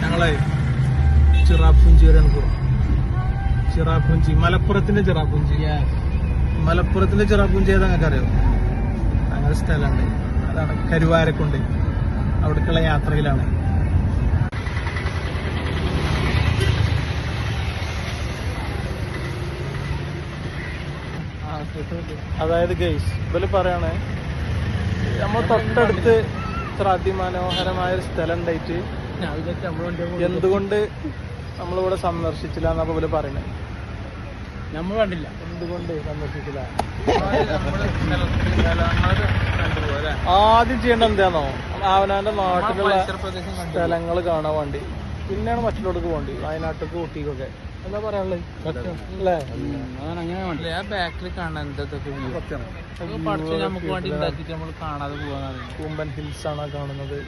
ഞങ്ങളെ ചിറാപ്പുഞ്ചി വരെയാണ് പോകും. ചിറാപ്പുഞ്ചി മലപ്പുറത്തിന്റെ ചിറാപ്പുഞ്ചി. മലപ്പുറത്തിന്റെ ചിറാപ്പുഞ്ചി ഏതാ നിങ്ങൾക്ക് അറിയോ? അങ്ങനെ സ്ഥലമുണ്ട്. അതാണ് കരുവാരക്കുണ്ട്. അവിടേക്കുള്ള യാത്രയിലാണ്. അതായത് ഗൈസ് ഇവര് പറയാണ് നമ്മൾ തൊട്ടടുത്ത് ഇത്ര അതിമനോഹരമായ ഒരു സ്ഥലം ഉണ്ടായിട്ട് എന്തുകൊണ്ട് നമ്മളിവിടെ സന്ദർശിച്ചില്ല എന്നപ്പോ ഇവര് പറയണേ. നമ്മൾ കണ്ടില്ല, എന്തുകൊണ്ട് സന്ദർശിച്ചില്ല? ആദ്യം ചെയ്യേണ്ട എന്താണോ, അവനാന്റെ നാട്ടിലുള്ള സ്ഥലങ്ങൾ കാണാൻ വേണ്ടി, പിന്നെയാണ് മറ്റുള്ളവർക്ക് പോകേണ്ടി. വയനാട്ടിലേക്ക് ഊട്ടിക്കൊക്കെ എന്താ പറയാനുള്ളത് അല്ലേ? ബാക്കിൽ കാണാൻ എന്തൊക്കെ നമുക്ക് വേണ്ടി ഉണ്ടാക്കിട്ട് നമ്മൾ കാണാതെ പോകാൻ. കൂമ്പൻ ഹിൽസ് ആണ് കാണുന്നത്.